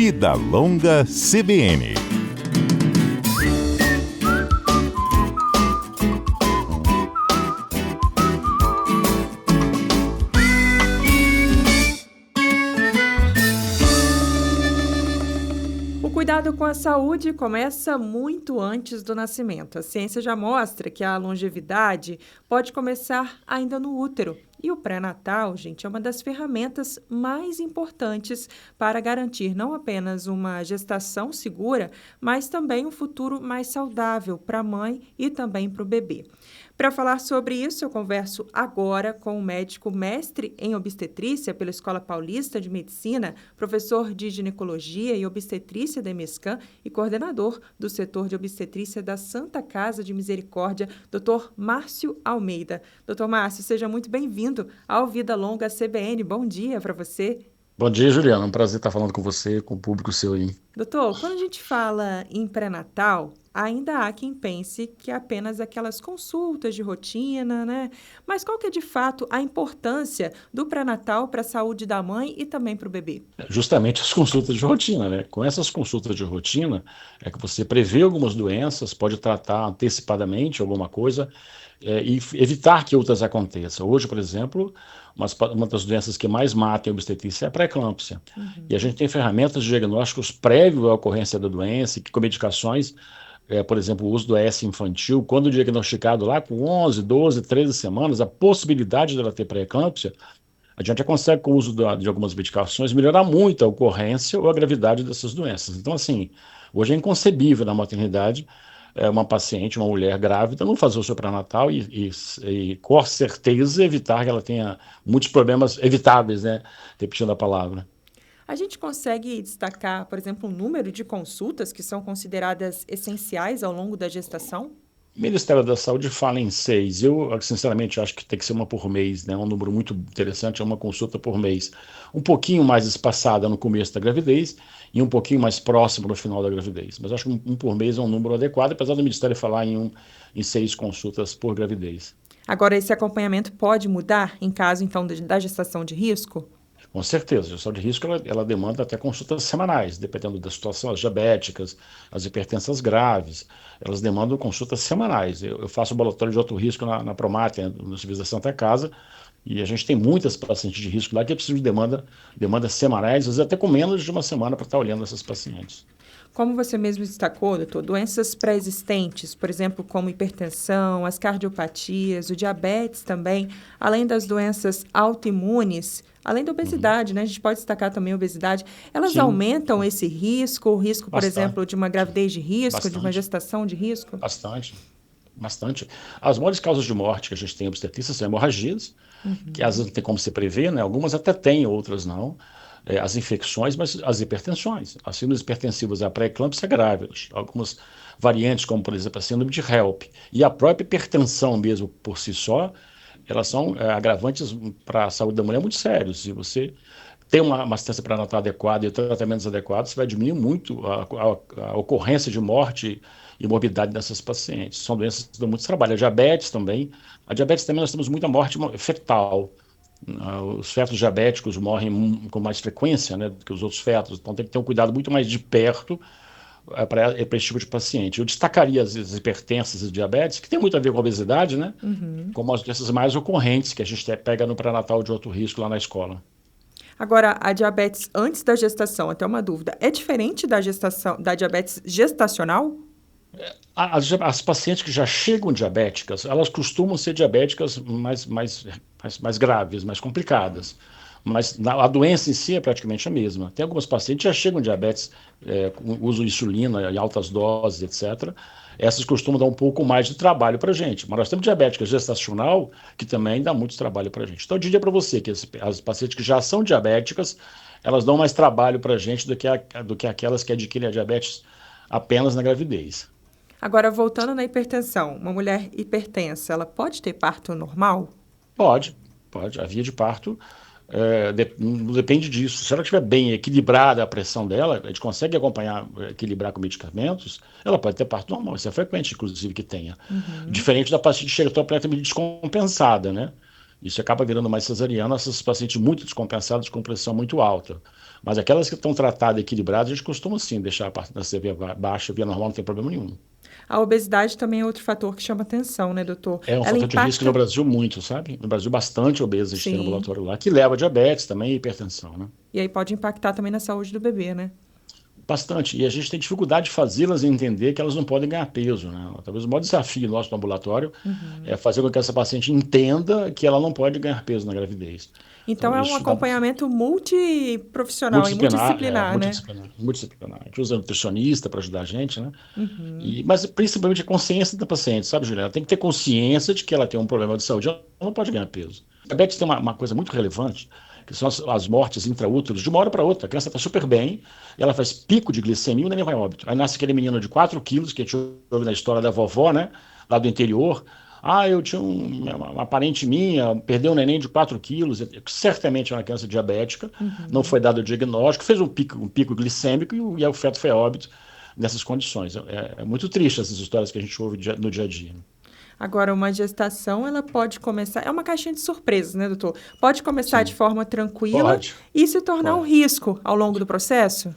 Vida Longa CBN. O cuidado com a saúde começa muito antes do nascimento. A ciência já mostra que a longevidade pode começar ainda no útero. E o pré-natal, gente, é uma das ferramentas mais importantes para garantir não apenas uma gestação segura, mas também um futuro mais saudável para a mãe e também para o bebê. Para falar sobre isso, eu converso agora com o médico mestre em obstetrícia pela Escola Paulista de Medicina, professor de ginecologia e obstetrícia da EMESCAM e coordenador do setor de obstetrícia da Santa Casa de Misericórdia, Dr. Márcio Almeida. Dr. Márcio, seja muito bem-vindo ao Vida Longa CBN. Bom dia para você. Bom dia, Juliana. É um prazer estar falando com você, com o público seu aí. Doutor, quando a gente fala em pré-natal, ainda há quem pense que é apenas aquelas consultas de rotina, né? Mas qual que é de fato a importância do pré-natal para a saúde da mãe e também para o bebê? Justamente as consultas de rotina, né? Com essas consultas de rotina, é que você prevê algumas doenças, pode tratar antecipadamente alguma coisa, e evitar que outras aconteçam. Hoje, por exemplo, uma das doenças que mais mata em obstetrícia é a pré-eclâmpsia. E a gente tem ferramentas de diagnósticos prévios à ocorrência da doença, que com medicações, por exemplo, o uso do AS infantil, quando diagnosticado lá com 11, 12, 13 semanas, a possibilidade dela ter pré-eclâmpsia, a gente já consegue, com o uso de algumas medicações, melhorar muito a ocorrência ou a gravidade dessas doenças. Então, assim, hoje é inconcebível na maternidade uma paciente, uma mulher grávida, não fazer o seu pré-natal e, com certeza, evitar que ela tenha muitos problemas evitáveis, né? Repetindo a palavra. A gente consegue destacar, por exemplo, o número de consultas que são consideradas essenciais ao longo da gestação? O Ministério da Saúde fala em 6. Eu, sinceramente, acho que tem que ser uma por mês, né? Um número muito interessante, é uma consulta por mês. Um pouquinho mais espaçada no começo da gravidez e um pouquinho mais próximo no final da gravidez. Mas acho que um por mês é um número adequado, apesar do Ministério falar em 6 consultas por gravidez. Agora, esse acompanhamento pode mudar em caso, então, da gestação de risco? Com certeza, a gestão de risco ela demanda até consultas semanais, dependendo da situação. As diabéticas, as hipertensas graves, elas demandam consultas semanais. Eu faço ambulatório de alto risco na Promate, no Serviço da Santa Casa, e a gente tem muitas pacientes de risco lá que precisam de demandas semanais, às vezes até com menos de uma semana para estar olhando essas pacientes. Como você mesmo destacou, doutor, doenças pré-existentes, por exemplo, como hipertensão, as cardiopatias, o diabetes também, além das doenças autoimunes, além da obesidade, né? A gente pode destacar também a obesidade. Elas Sim, aumentam esse risco, o risco, por bastante, exemplo, de uma gravidez de risco, de uma bastante, gestação de risco? bastante, bastante. As maiores causas de morte que a gente tem em obstetrícia são hemorragias, que às vezes não tem como se prever, né? Algumas até têm, outras não. As infecções, mas as hipertensões. As síndromes hipertensivas, a pré-eclâmpsia grave, algumas variantes, como por exemplo a síndrome de HELP, e a própria hipertensão mesmo por si só, elas são agravantes para a saúde da mulher muito sérios. Se você tem uma assistência pré-natal adequada e tratamentos adequados, você vai diminuir muito a ocorrência de morte e morbidade dessas pacientes. São doenças que dão muito trabalho. A diabetes também. A diabetes também nós temos muita morte fetal. Os fetos diabéticos morrem com mais frequência, né, do que os outros fetos, então tem que ter um cuidado muito mais de perto para esse tipo de paciente. Eu destacaria as hipertensas e diabetes, que tem muito a ver com a obesidade, né, como as doenças mais ocorrentes que a gente pega no pré-natal de alto risco lá na escola. Agora, a diabetes antes da gestação, até uma dúvida, é diferente da gestação, da diabetes gestacional? As pacientes que já chegam diabéticas, elas costumam ser diabéticas mais graves, mais complicadas. Mas a doença em si é praticamente a mesma. Tem algumas pacientes que já chegam diabetes, com uso de insulina em altas doses, etc. Essas costumam dar um pouco mais de trabalho para a gente. Mas nós temos diabética gestacional, que também dá muito trabalho para a gente. Então, eu diria para você que as pacientes que já são diabéticas, elas dão mais trabalho para a gente do que aquelas que adquirem a diabetes apenas na gravidez. Agora, voltando na hipertensão, uma mulher hipertensa, ela pode ter parto normal? Pode, pode. A via de parto não depende disso. Se ela estiver bem equilibrada a pressão dela, a gente consegue acompanhar, equilibrar com medicamentos, ela pode ter parto normal. Isso é frequente, inclusive, que tenha. Diferente da paciente que chega completamente descompensada, né? Isso acaba virando mais cesariana, essas pacientes muito descompensadas com pressão muito alta. Mas aquelas que estão tratadas e equilibradas, a gente costuma sim deixar a parte da CV baixa, via normal, não tem problema nenhum. A obesidade também é outro fator que chama atenção, né, doutor? É um Ela fator de risco no impacta. Brasil muito, sabe? No Brasil, bastante obesos a gente tem no Sim. ambulatório lá, que leva a diabetes também e hipertensão, né? E aí pode impactar também na saúde do bebê, né? Bastante. E a gente tem dificuldade de fazê-las entender que elas não podem ganhar peso, né? Talvez o maior desafio nosso no ambulatório é fazer com que essa paciente entenda que ela não pode ganhar peso na gravidez. Então Então, é um isso dá acompanhamento multiprofissional e multidisciplinar, multidisciplinar, né? multidisciplinar. A gente usa nutricionista para ajudar a gente, né? Mas principalmente a consciência da paciente, sabe, Juliana? Ela tem que ter consciência de que ela tem um problema de saúde, ela não pode ganhar peso. A diabetes tem uma coisa muito relevante, que são as mortes intraúteros de uma hora para outra. A criança está super bem, e ela faz pico de glicemia e o neném vai a óbito. Aí nasce aquele menino de 4 quilos, que a gente ouve na história da vovó, né? Lá do interior. Ah, eu tinha uma parente minha, perdeu um neném de 4 quilos, certamente é uma criança diabética, não foi dado o diagnóstico, fez um pico glicêmico e o feto foi a óbito nessas condições. É muito triste essas histórias que a gente ouve no dia a dia. Agora, uma gestação, ela pode começar. É uma caixinha de surpresas, né, doutor? Pode começar de Sim, forma tranquila pode, e se tornar um pode. risco ao longo do processo?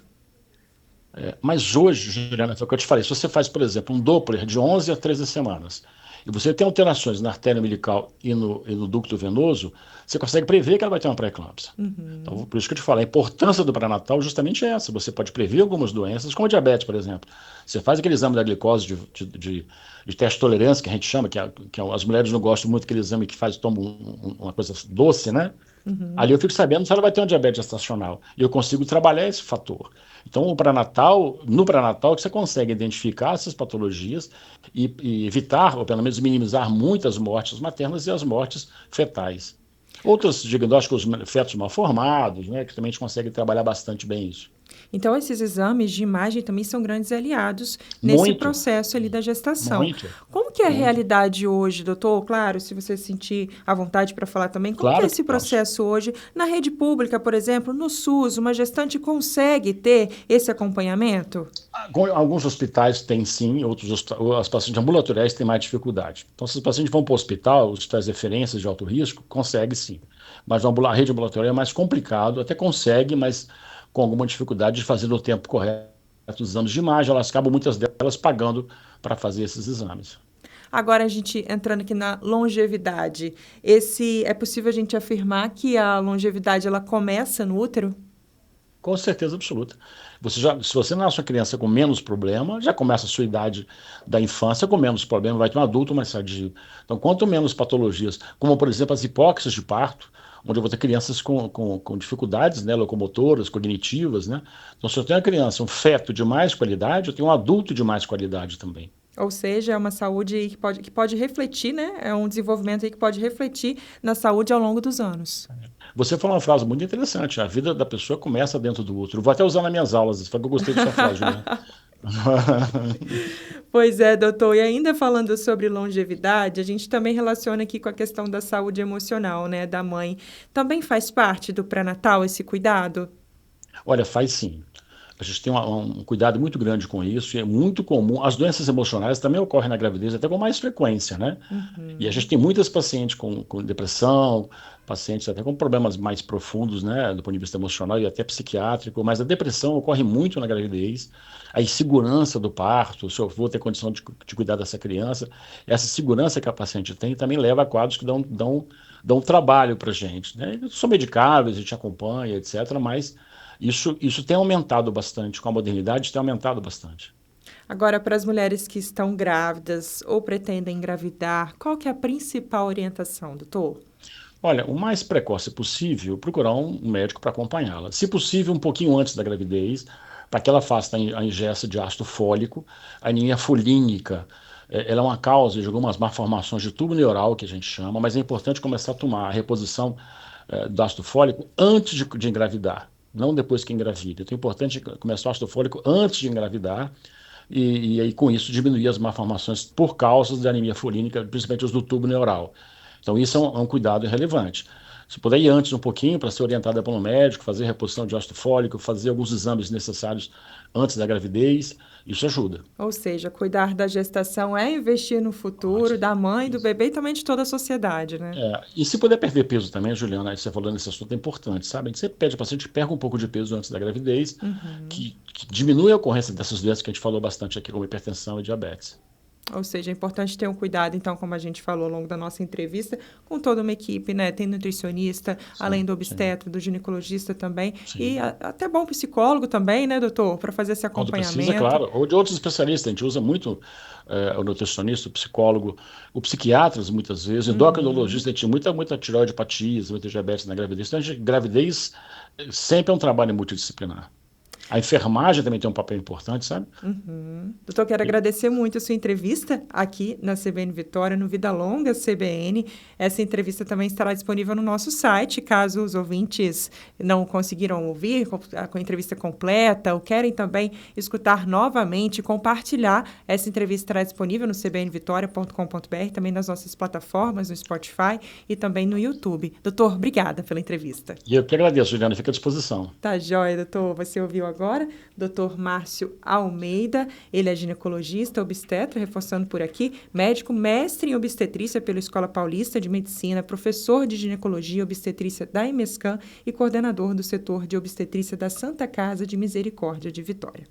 Mas hoje, Juliana, foi o que eu te falei, se você faz, por exemplo, um Doppler de 11 a 13 semanas, e você tem alterações na artéria umbilical e no ducto venoso, você consegue prever que ela vai ter uma pré-eclâmpsia. Então, por isso que eu te falo, a importância do pré-natal justamente é essa. Você pode prever algumas doenças, como a diabetes, por exemplo. Você faz aquele exame da glicose de teste de tolerância, que a gente chama, as mulheres não gostam muito daquele exame que faz, toma uma coisa doce, né? Ali eu fico sabendo se ela vai ter uma diabetes gestacional. E eu consigo trabalhar esse fator. Então, no pré-natal, que você consegue identificar essas patologias e evitar, ou pelo menos minimizar muitas mortes maternas e as mortes fetais. Outros diagnósticos, fetos mal formados, né, que também a gente consegue trabalhar bastante bem isso. Então, esses exames de imagem também são grandes aliados nesse Muito, processo ali da gestação. muito, Como que é a muito. realidade hoje, doutor? Claro, se você sentir à vontade para falar também, como que é Claro que esse posso. processo hoje na rede pública, por exemplo, no SUS? Uma gestante consegue ter esse acompanhamento? Alguns hospitais têm sim, as pacientes ambulatoriais têm mais dificuldade. Então, se os pacientes vão para o hospital, os hospitais de referências de alto risco, consegue sim. Mas a rede ambulatorial é mais complicado, até consegue, mas com alguma dificuldade de fazer no tempo correto os exames de imagem, elas acabam muitas delas pagando para fazer esses exames. Agora, a gente entrando aqui na longevidade, é possível a gente afirmar que a longevidade ela começa no útero? Com certeza absoluta. Se você nasce uma criança com menos problema, já começa a sua idade da infância com menos problema, vai ter um adulto mais sadio. Então, quanto menos patologias, como por exemplo as hipóxias de parto, onde eu vou ter crianças com dificuldades, né, locomotoras, cognitivas, né? Então, se eu tenho uma criança, um feto de mais qualidade, eu tenho um adulto de mais qualidade também. Ou seja, é uma saúde que pode refletir, né? É um desenvolvimento aí que pode refletir na saúde ao longo dos anos. Você falou uma frase muito interessante, a vida da pessoa começa dentro do útero. Vou até usar nas minhas aulas, foi que eu gostei da sua frase, Juliana. Pois é, doutor. E ainda falando sobre longevidade, a gente também relaciona aqui com a questão da saúde emocional, né, da mãe. Também faz parte do pré-natal esse cuidado? Olha, faz sim. A gente tem um cuidado muito grande com isso, e é muito comum. As doenças emocionais também ocorrem na gravidez, até com mais frequência, né? E a gente tem muitas pacientes com depressão, pacientes até com problemas mais profundos, né, do ponto de vista emocional e até psiquiátrico, mas a depressão ocorre muito na gravidez, a insegurança do parto, se eu vou ter condição de cuidar dessa criança, essa segurança que a paciente tem também leva a quadros que dão trabalho para a gente, né? São medicáveis, a gente acompanha, etc., mas isso tem aumentado bastante, com a modernidade tem aumentado bastante. Agora, para as mulheres que estão grávidas ou pretendem engravidar, qual que é a principal orientação, doutor? Olha, o mais precoce possível, procurar um médico para acompanhá-la. Se possível, um pouquinho antes da gravidez, para que ela faça a ingesta de ácido fólico, a anemia folínica. Ela é uma causa de algumas malformações de tubo neural, que a gente chama, mas é importante começar a tomar a reposição do ácido fólico antes de engravidar, não depois que engravida. Então é importante começar o ácido fólico antes de engravidar, e aí com isso diminuir as malformações por causa da anemia folínica, principalmente os do tubo neural. Então, isso é um cuidado relevante. Se puder ir antes um pouquinho para ser orientada pelo médico, fazer reposição de ácido fólico, fazer alguns exames necessários antes da gravidez, isso ajuda. Ou seja, cuidar da gestação é investir no futuro da mãe, do bebê e também de toda a sociedade, né? E se puder perder peso também, Juliana, aí você falou nesse assunto é importante, sabe? A gente sempre pede ao paciente que perca um pouco de peso antes da gravidez, que diminui a ocorrência dessas doenças que a gente falou bastante aqui, como hipertensão e diabetes. Ou seja, é importante ter um cuidado, então, como a gente falou ao longo da nossa entrevista, com toda uma equipe, né? Tem nutricionista, além do obstetra, do ginecologista também, e até bom psicólogo também, né, doutor, para fazer esse Quando acompanhamento. precisa, claro. Ou de outros especialistas, a gente usa muito o nutricionista, o psicólogo, o psiquiatras, muitas vezes, o endocrinologista, a gente tem muita tireoidopatias, muita diabetes na gravidez. Então, gravidez sempre é um trabalho multidisciplinar. A enfermagem também tem um papel importante, sabe? Doutor, quero agradecer muito a sua entrevista aqui na CBN Vitória, no Vida Longa CBN. Essa entrevista também estará disponível no nosso site, caso os ouvintes não conseguiram ouvir com a entrevista completa ou querem também escutar novamente, compartilhar. Essa entrevista estará disponível no cbnvitoria.com.br, também nas nossas plataformas, no Spotify e também no YouTube. Doutor, obrigada pela entrevista. E eu que agradeço, Juliana, fica à disposição. Tá joia, doutor. Você ouviu agora? Dr. Márcio Almeida, ele é ginecologista, obstetra, reforçando por aqui, médico, mestre em obstetrícia pela Escola Paulista de Medicina, professor de ginecologia e obstetrícia da EMESCAM e coordenador do setor de obstetrícia da Santa Casa de Misericórdia de Vitória.